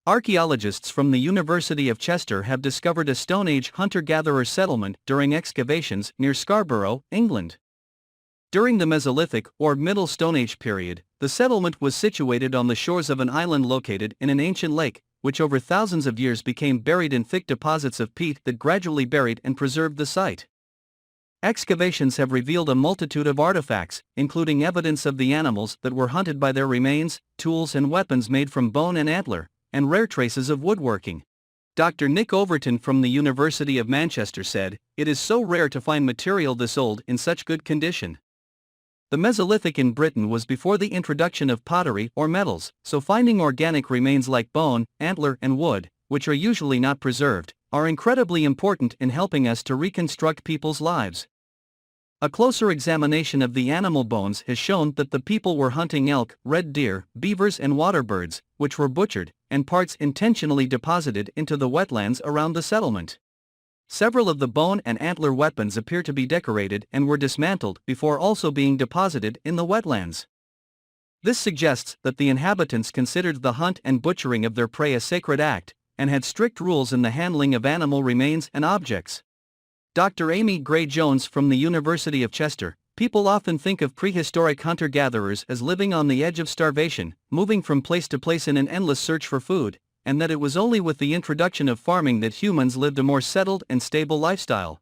Archaeologists from the University of Chester have discovered a Stone Age hunter-gatherer settlement during excavations near Scarborough, England. During the Mesolithic or Middle Stone Age period, the settlement was situated on the shores of an island located in an ancient lake, which over thousands of years became buried in thick deposits of peat that gradually buried and preserved the site. Excavations have revealed a multitude of artifacts, including evidence of the animals that were hunted by their remains, tools and weapons made from bone and antler, and rare traces of woodworking. Dr. Nick Overton from the University of Manchester said, "It is so rare to find material this old in such good condition." The Mesolithic in Britain was before the introduction of pottery or metals, so finding organic remains like bone, antler and wood, which are usually not preserved, are incredibly important in helping us to reconstruct people's lives. A closer examination of the animal bones has shown that the people were hunting elk, red deer, beavers and water birds, which were butchered, and parts intentionally deposited into the wetlands around the settlement. Several of the bone and antler weapons appear to be decorated and were dismantled before also being deposited in the wetlands. This suggests that the inhabitants considered the hunt and butchering of their prey a sacred act, and had strict rules in the handling of animal remains and objects. Dr. Amy Gray Jones from the University of Chester, people often think of prehistoric hunter-gatherers as living on the edge of starvation, moving from place to place in an endless search for food, and that it was only with the introduction of farming that humans lived a more settled and stable lifestyle.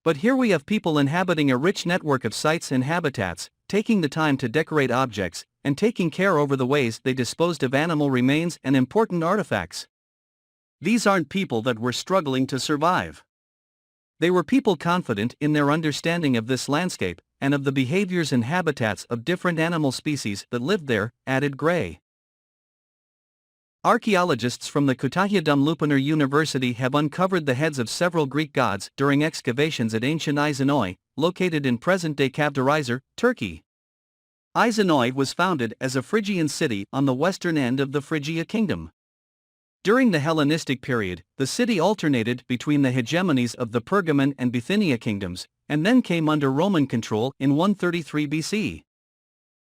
But here we have people inhabiting a rich network of sites and habitats, taking the time to decorate objects, and taking care over the ways they disposed of animal remains and important artifacts. These aren't people that were struggling to survive. They were people confident in their understanding of this landscape, and of the behaviors and habitats of different animal species that lived there, added Gray. Archaeologists from the Kütahya Dumlupınar University have uncovered the heads of several Greek gods during excavations at ancient Izanoi, located in present-day Kavdarizer, Turkey. Izanoi was founded as a Phrygian city on the western end of the Phrygia kingdom. During the Hellenistic period, the city alternated between the hegemonies of the Pergamon and Bithynia kingdoms, and then came under Roman control in 133 BC.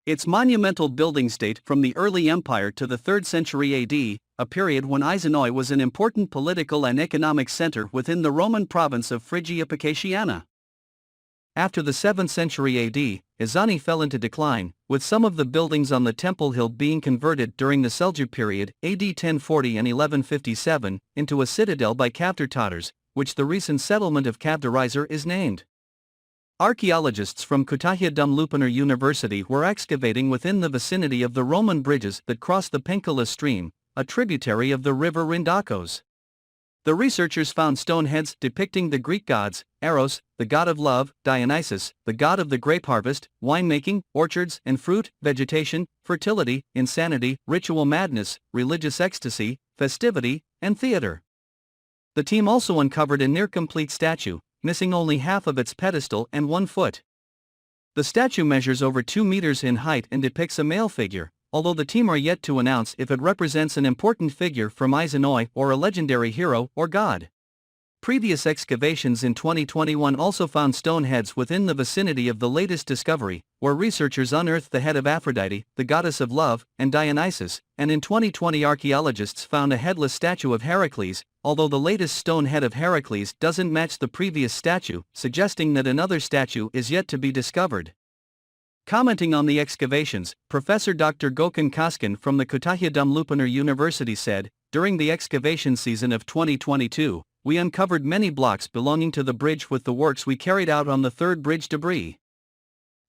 Its monumental buildings date from the early empire to the 3rd century AD, a period when Izanoi was an important political and economic center within the Roman province of Phrygia Pacatiana. After the 7th century AD, Izani fell into decline, with some of the buildings on the Temple Hill being converted during the Seljuk period, AD 1040 and 1157, into a citadel by Kavdar Tatars, which the recent settlement of Kavdarizer is named. Archaeologists from Kütahya Dumlupınar University were excavating within the vicinity of the Roman bridges that cross the Penkala stream, a tributary of the river Rindakos. The researchers found stone heads depicting the Greek gods, Eros, the god of love, Dionysus, the god of the grape harvest, winemaking, orchards and fruit, vegetation, fertility, insanity, ritual madness, religious ecstasy, festivity, and theater. The team also uncovered a near-complete statue, missing only half of its pedestal and 1 foot. The statue measures over 2 meters in height and depicts a male figure, although the team are yet to announce if it represents an important figure from Izanoi or a legendary hero or god. Previous excavations in 2021 also found stone heads within the vicinity of the latest discovery, where researchers unearthed the head of Aphrodite, the goddess of love, and Dionysus, and in 2020 archaeologists found a headless statue of Heracles, although the latest stone head of Heracles doesn't match the previous statue, suggesting that another statue is yet to be discovered. Commenting on the excavations, Professor Dr. Gökhan Kaskin from the Kütahya Dumlupınar University said, "During the excavation season of 2022, we uncovered many blocks belonging to the bridge with the works we carried out on the third bridge debris.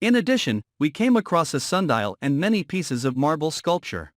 In addition, we came across a sundial and many pieces of marble sculpture."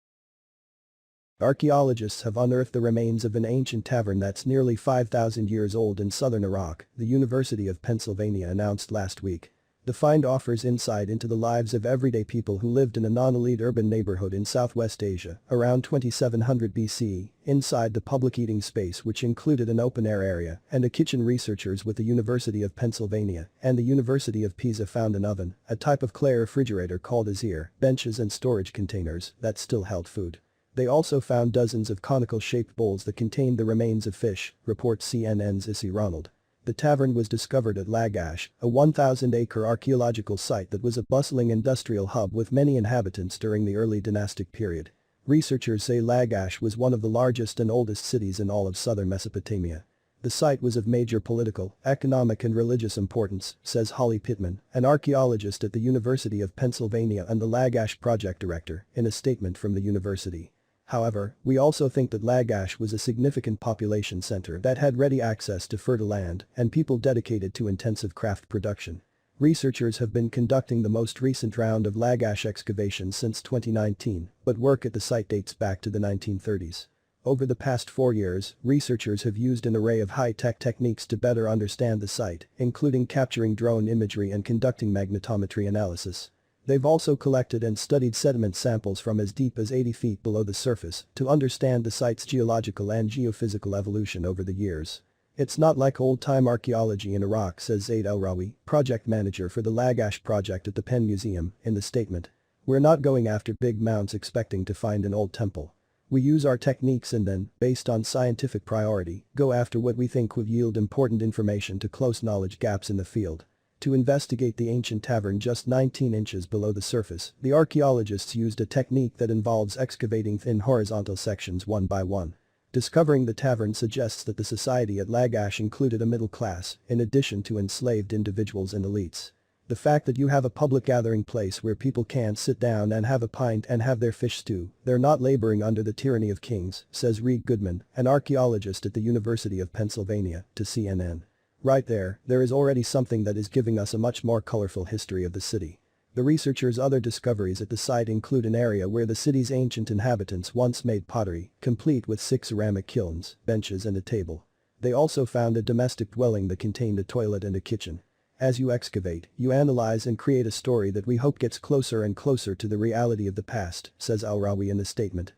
Archaeologists have unearthed the remains of an ancient tavern that's nearly 5,000 years old in southern Iraq, the University of Pennsylvania announced last week. The find offers insight into the lives of everyday people who lived in a non-elite urban neighborhood in Southwest Asia, around 2700 BC, inside the public eating space which included an open-air area and a kitchen. Researchers with the University of Pennsylvania and the University of Pisa found an oven, a type of clay refrigerator called a zir, benches and storage containers that still held food. They also found dozens of conical-shaped bowls that contained the remains of fish, reports CNN's Issy Ronald. The tavern was discovered at Lagash, a 1,000-acre archaeological site that was a bustling industrial hub with many inhabitants during the early dynastic period. Researchers say Lagash was one of the largest and oldest cities in all of southern Mesopotamia. The site was of major political, economic and religious importance, says Holly Pittman, an archaeologist at the University of Pennsylvania and the Lagash project director, in a statement from the university. However, we also think that Lagash was a significant population center that had ready access to fertile land and people dedicated to intensive craft production. Researchers have been conducting the most recent round of Lagash excavations since 2019, but work at the site dates back to the 1930s. Over the past 4 years, researchers have used an array of high-tech techniques to better understand the site, including capturing drone imagery and conducting magnetometry analysis. They've also collected and studied sediment samples from as deep as 80 feet below the surface to understand the site's geological and geophysical evolution over the years. It's not like old-time archaeology in Iraq, says Zaid El-Rawi, project manager for the Lagash project at the Penn Museum, in the statement. We're not going after big mounds expecting to find an old temple. We use our techniques and then, based on scientific priority, go after what we think would yield important information to close knowledge gaps in the field. To investigate the ancient tavern just 19 inches below the surface, the archaeologists used a technique that involves excavating thin horizontal sections one by one. Discovering the tavern suggests that the society at Lagash included a middle class, in addition to enslaved individuals and elites. The fact that you have a public gathering place where people can sit down and have a pint and have their fish stew, they're not laboring under the tyranny of kings, says Reed Goodman, an archaeologist at the University of Pennsylvania, to CNN. Right there is already something that is giving us a much more colorful history of the city. The researchers' other discoveries at the site include an area where the city's ancient inhabitants once made pottery, complete with 6 ceramic kilns, benches and a table. They also found a domestic dwelling that contained a toilet and a kitchen. As you excavate, you analyze and create a story that we hope gets closer and closer to the reality of the past, says El-Rawi in the statement.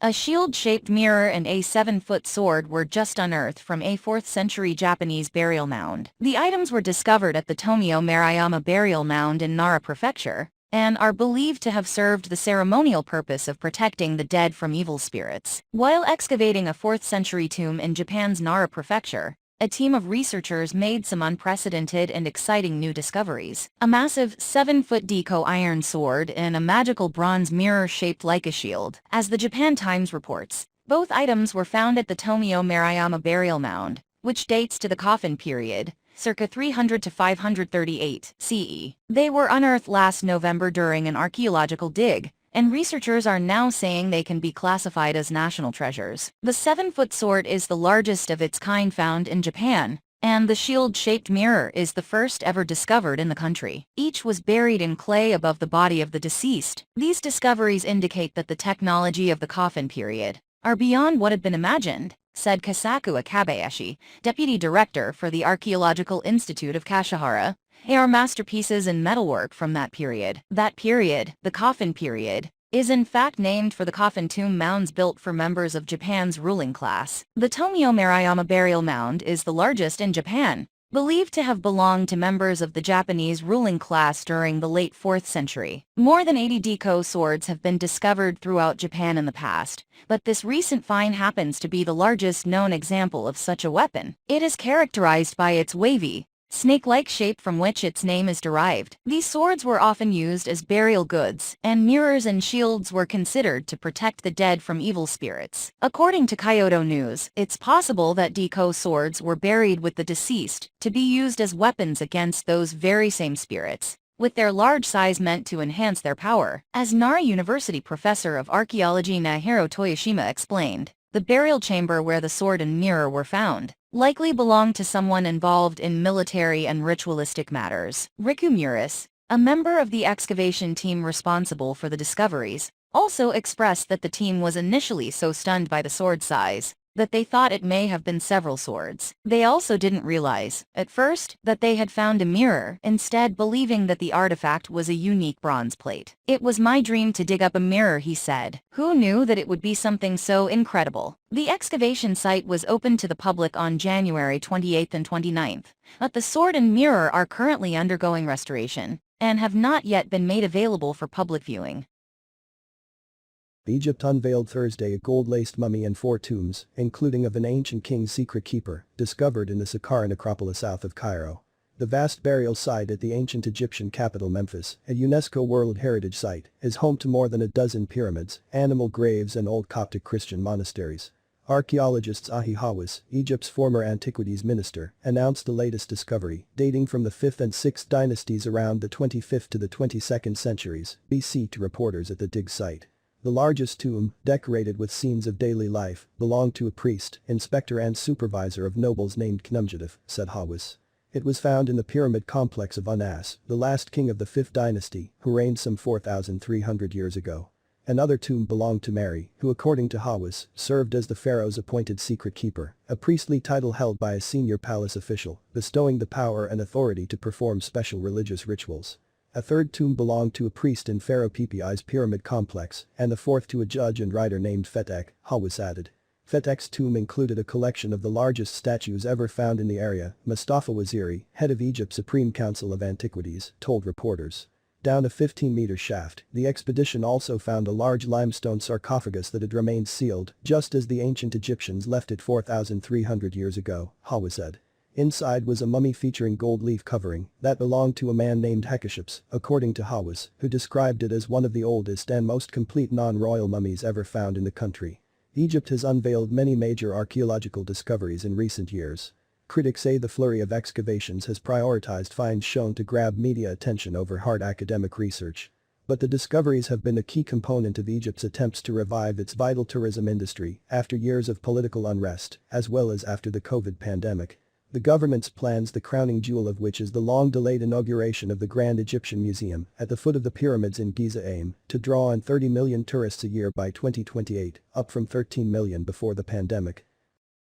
A shield-shaped mirror and a 7-foot sword were just unearthed from a 4th-century Japanese burial mound. The items were discovered at the Tomio Maruyama burial mound in Nara Prefecture, and are believed to have served the ceremonial purpose of protecting the dead from evil spirits. While excavating a 4th-century tomb in Japan's Nara Prefecture, a team of researchers made some unprecedented and exciting new discoveries. A massive 7-foot Deco iron sword and a magical bronze mirror shaped like a shield. As the Japan Times reports, both items were found at the Tomio Maruyama burial mound, which dates to the Coffin period, circa 300 to 538 CE. They were unearthed last November during an archaeological dig, and researchers are now saying they can be classified as national treasures. The 7-foot sword is the largest of its kind found in Japan, and the shield-shaped mirror is the first ever discovered in the country. Each was buried in clay above the body of the deceased. These discoveries indicate that the technology of the Coffin period are beyond what had been imagined, said Kasaku Akabayashi, deputy director for the Archaeological Institute of Kashihara. They are masterpieces in metalwork from that period. That period, the Coffin period, is in fact named for the coffin tomb mounds built for members of Japan's ruling class. The Tomio Maruyama burial mound is the largest in Japan, believed to have belonged to members of the Japanese ruling class during the late 4th century. More than 80 Deco swords have been discovered throughout Japan in the past, but this recent find happens to be the largest known example of such a weapon. It is characterized by its wavy, snake-like shape from which its name is derived. These swords were often used as burial goods, and mirrors and shields were considered to protect the dead from evil spirits. According to Kyoto News, it's possible that Deco swords were buried with the deceased to be used as weapons against those very same spirits, with their large size meant to enhance their power. As Nara University professor of archaeology Nahiro Toyoshima explained, the burial chamber where the sword and mirror were found likely belonged to someone involved in military and ritualistic matters. Riku Muris, a member of the excavation team responsible for the discoveries, also expressed that the team was initially so stunned by the sword size that they thought it may have been several swords. They also didn't realize, at first, that they had found a mirror, instead believing that the artifact was a unique bronze plate. "It was my dream to dig up a mirror," he said. "Who knew that it would be something so incredible?" The excavation site was open to the public on January 28 and 29, but the sword and mirror are currently undergoing restoration and have not yet been made available for public viewing. Egypt unveiled Thursday a gold-laced mummy and 4 tombs, including of an ancient king's secret keeper, discovered in the Saqqara necropolis south of Cairo. The vast burial site at the ancient Egyptian capital Memphis, a UNESCO World Heritage Site, is home to more than a dozen pyramids, animal graves and old Coptic Christian monasteries. Archaeologist Zahi Hawass, Egypt's former antiquities minister, announced the latest discovery, dating from the 5th and 6th dynasties around the 25th to the 22nd centuries BC to reporters at the dig site. The largest tomb, decorated with scenes of daily life, belonged to a priest, inspector and supervisor of nobles named Knumjadif, said Hawass. It was found in the pyramid complex of Unas, the last king of the 5th dynasty, who reigned some 4,300 years ago. Another tomb belonged to Mary, who according to Hawass, served as the pharaoh's appointed secret keeper, a priestly title held by a senior palace official, bestowing the power and authority to perform special religious rituals. A third tomb belonged to a priest in Pharaoh Pepi's pyramid complex, and the fourth to a judge and writer named Fetek, Hawass added. Fetek's tomb included a collection of the largest statues ever found in the area, Mustafa Waziri, head of Egypt's Supreme Council of Antiquities, told reporters. Down a 15-meter shaft, the expedition also found a large limestone sarcophagus that had remained sealed, just as the ancient Egyptians left it 4,300 years ago, Hawass said. Inside was a mummy featuring gold leaf covering that belonged to a man named Hekaships, according to Hawass, who described it as one of the oldest and most complete non-royal mummies ever found in the country. Egypt has unveiled many major archaeological discoveries in recent years. Critics say the flurry of excavations has prioritized finds shown to grab media attention over hard academic research. But the discoveries have been a key component of Egypt's attempts to revive its vital tourism industry after years of political unrest, as well as after the COVID pandemic. The government's plans, the crowning jewel of which is the long-delayed inauguration of the Grand Egyptian Museum at the foot of the pyramids in Giza, aim to draw in 30 million tourists a year by 2028, up from 13 million before the pandemic.